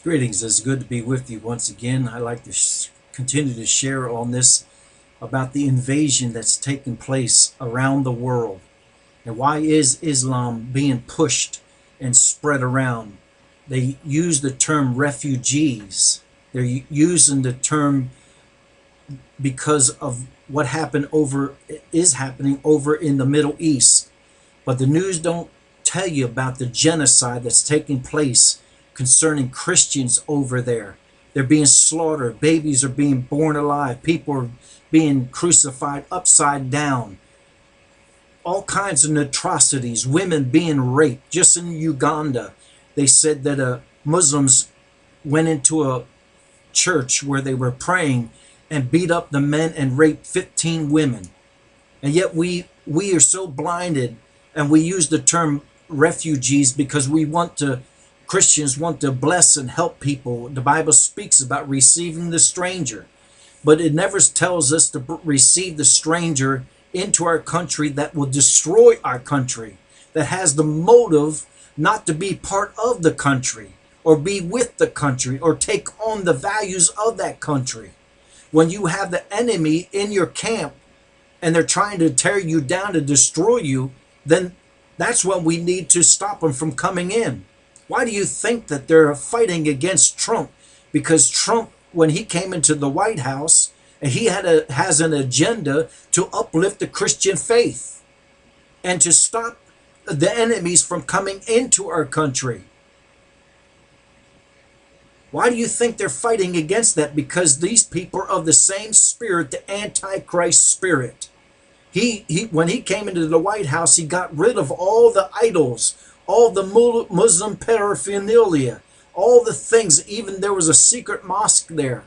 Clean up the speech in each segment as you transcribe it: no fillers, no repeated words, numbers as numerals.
Greetings. It's good to be with you once again. I like to continue to share on this about the invasion that's taking place around the world. And why is Islam being pushed and spread around? They use the term refugees. They're using the term because of what is happening over in the Middle East. But the news don't tell you about the genocide that's taking place concerning Christians over there. They're being slaughtered. Babies are being born alive. People are being crucified upside down. All kinds of atrocities. Women being raped. Just in Uganda, they said that Muslims went into a church where they were praying and beat up the men and raped 15 women. And yet we are so blinded, and we use the term refugees because Christians want to bless and help people. The Bible speaks about receiving the stranger, but it never tells us to receive the stranger into our country that will destroy our country, that has the motive not to be part of the country or be with the country or take on the values of that country. When you have the enemy in your camp and they're trying to tear you down to destroy you, then that's when we need to stop them from coming in. Why do you think that they're fighting against Trump? Because Trump, when he came into the White House, he has an agenda to uplift the Christian faith and to stop the enemies from coming into our country. Why do you think they're fighting against that? Because these people are of the same spirit, the Antichrist spirit. When he came into the White House, he got rid of all the idols, all the Muslim paraphernalia, all the things. Even there was a secret mosque there.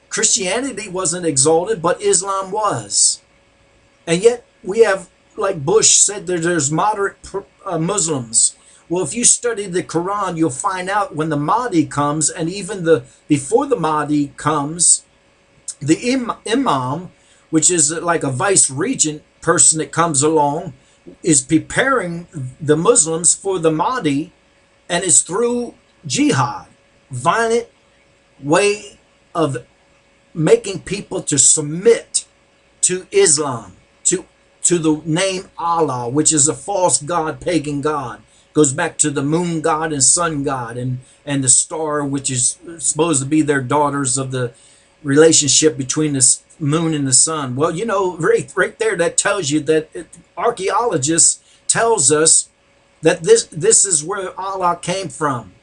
Christianity wasn't exalted, but Islam was. And yet we have, like Bush said, there's moderate Muslims. Well, if you study the Quran, you'll find out when the Mahdi comes, and even before the Mahdi comes, the Imam, which is like a vice regent person that comes along, is preparing the Muslims for the Mahdi, and it's through jihad, violent way of making people to submit to Islam, to the name Allah, which is a false god, pagan god. Goes back to the moon god and sun god and the star, which is supposed to be their daughters of the relationship between the moon and the sun. Well, right there, that tells you that archaeologists tells us that this is where Allah came from.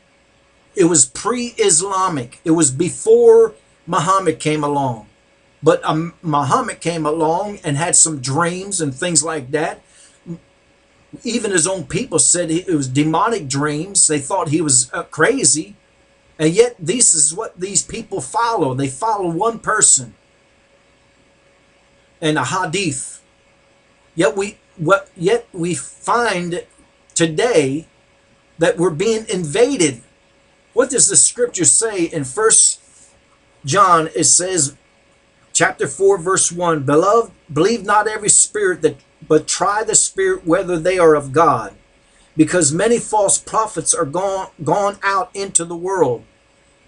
It was pre-Islamic. It was before Muhammad came along. But Muhammad came along and had some dreams and things like that. Even his own people said it was demonic dreams. They thought he was crazy. And yet this is what these people follow. They follow one person and a hadith. Yet we find today that we're being invaded. What does the scripture say in 1 John? It says, chapter 4, verse 1, Beloved, believe not every spirit, but try the spirit whether they are of God, because many false prophets are gone out into the world.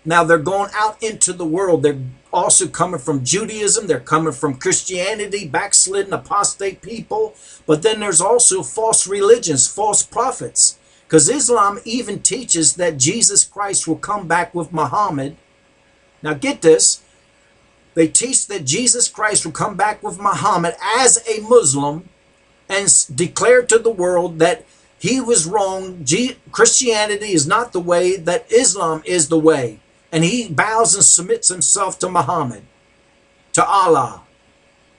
Now they're going out into the world. They're also coming from Judaism. They're coming from Christianity, backslidden, apostate people. But then there's also false religions, false prophets. Because Islam even teaches that Jesus Christ will come back with Muhammad. Now get this. They teach that Jesus Christ will come back with Muhammad as a Muslim and declare to the world that he was wrong. Christianity is not the way, that Islam is the way. And he bows and submits himself to Muhammad, to Allah.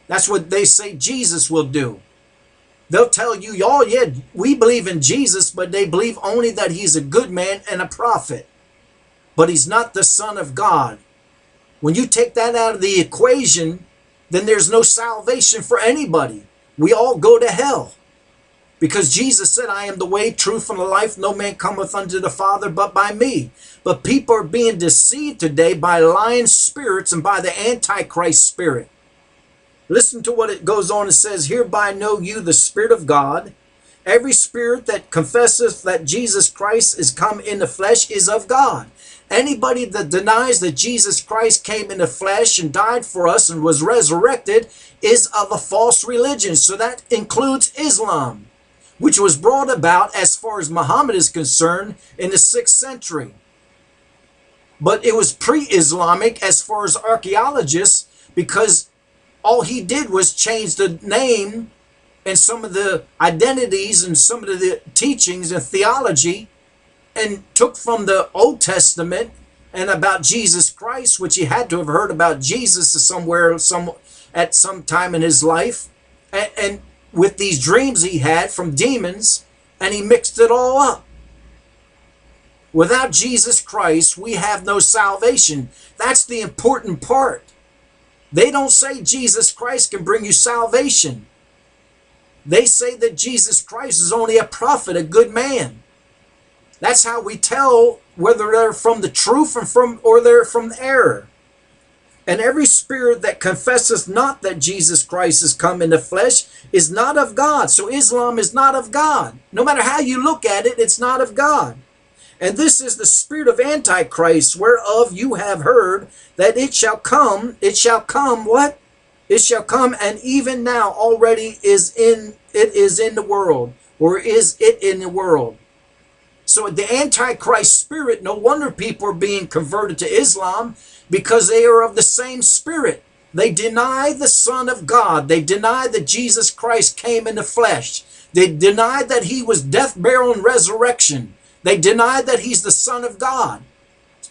That's what they say Jesus will do. They'll tell you, oh yeah, we believe in Jesus, but they believe only that he's a good man and a prophet. But he's not the Son of God. When you take that out of the equation, then there's no salvation for anybody. We all go to hell. Because Jesus said, I am the way, truth, and the life. No man cometh unto the Father but by me. But people are being deceived today by lying spirits and by the Antichrist spirit. Listen to what it goes on. It says, Hereby know you the Spirit of God, Every spirit that confesseth that Jesus Christ is come in the flesh is of God. Anybody that denies that Jesus Christ came in the flesh and died for us and was resurrected is of a false religion. So that includes Islam, which was brought about, as far as Muhammad is concerned, in the 6th century. But it was pre-Islamic as far as archaeologists, because all he did was change the name and some of the identities and some of the teachings and theology, and took from the Old Testament and about Jesus Christ, which he had to have heard about Jesus somewhere, at some time in his life, and with these dreams he had from demons, and he mixed it all up. Without Jesus Christ, we have no salvation. That's the important part. They don't say Jesus Christ can bring you salvation. They say that Jesus Christ is only a prophet, a good man. That's how we tell whether they're from the truth or they're from error. And every spirit that confesseth not that Jesus Christ is come in the flesh is not of God. So Islam is not of God. No matter how you look at it, it's not of God. And this is the spirit of Antichrist, whereof you have heard that it shall come. It shall come what? It shall come, and even now already it is in the world, or is it in the world. So the Antichrist spirit, no wonder people are being converted to Islam, because they are of the same spirit. They deny the Son of God. They deny that Jesus Christ came in the flesh. They deny that he was death, burial, and resurrection. They deny that he's the Son of God.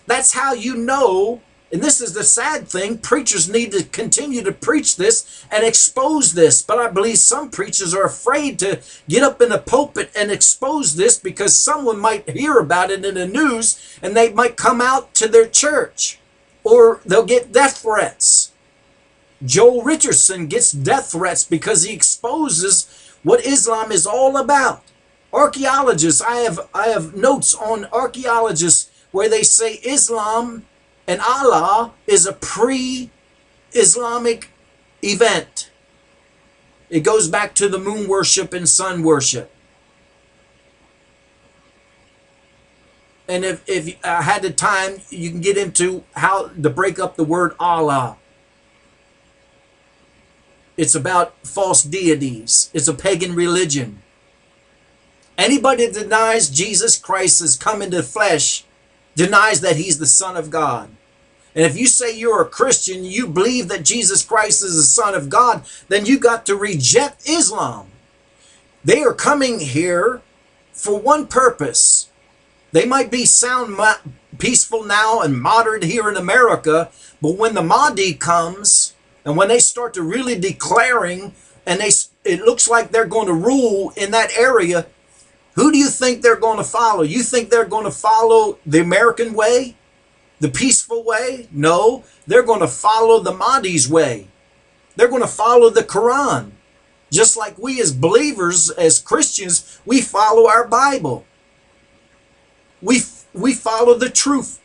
That's how you know, and this is the sad thing, preachers need to continue to preach this and expose this. But I believe some preachers are afraid to get up in the pulpit and expose this, because someone might hear about it in the news and they might come out to their church, or they'll get death threats. Joel Richardson gets death threats because he exposes what Islam is all about. Archaeologists, I have notes on archaeologists where they say Islam and Allah is a pre-Islamic event. It goes back to the moon worship and sun worship. And if I had the time, you can get into how to break up the word Allah. It's about false deities. It's a pagan religion. Anybody that denies Jesus Christ has come into the flesh denies that he's the Son of God. And if you say you're a Christian, you believe that Jesus Christ is the Son of God, then you got to reject Islam. They are coming here for one purpose. They might be sound peaceful now and moderate here in America, but when the Mahdi comes, and when they start to really declaring, and it looks like they're going to rule in that area, who do you think they're going to follow? You think they're going to follow the American way? The peaceful way? No, they're going to follow the Mahdi's way. They're going to follow the Quran. Just like we as believers, as Christians, we follow our Bible. We follow the truth.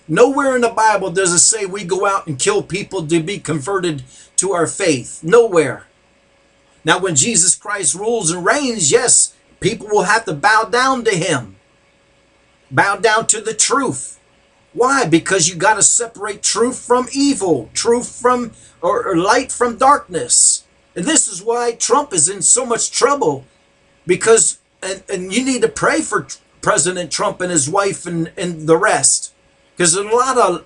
Nowhere in the Bible does it say we go out and kill people to be converted to our faith. Nowhere. Now, when Jesus Christ rules and reigns, yes, people will have to bow down to him. Bow down to the truth. Why? Because you got to separate truth from evil, truth from, or light from darkness. And this is why Trump is in so much trouble, because, and you need to pray for President Trump and his wife and the rest, because there's a lot of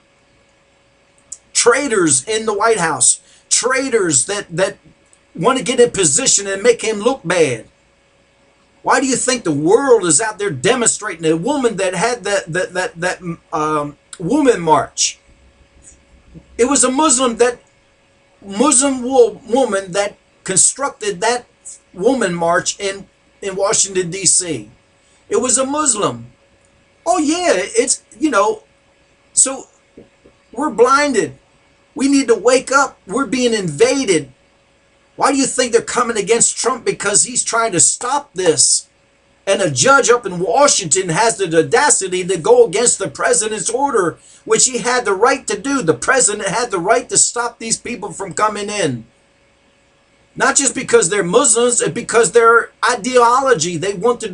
traitors in the White House, traitors that want to get in position and make him look bad. Why do you think the world is out there demonstrating? A woman that had that woman march. It was a Muslim woman that constructed that woman march in Washington, D.C. It was a Muslim. Oh yeah, it's, so we're blinded. We need to wake up. We're being invaded. Why do you think they're coming against Trump? Because he's trying to stop this. And a judge up in Washington has the audacity to go against the president's order, which he had the right to do. The president had the right to stop these people from coming in. Not just because they're Muslims, because their ideology, they want to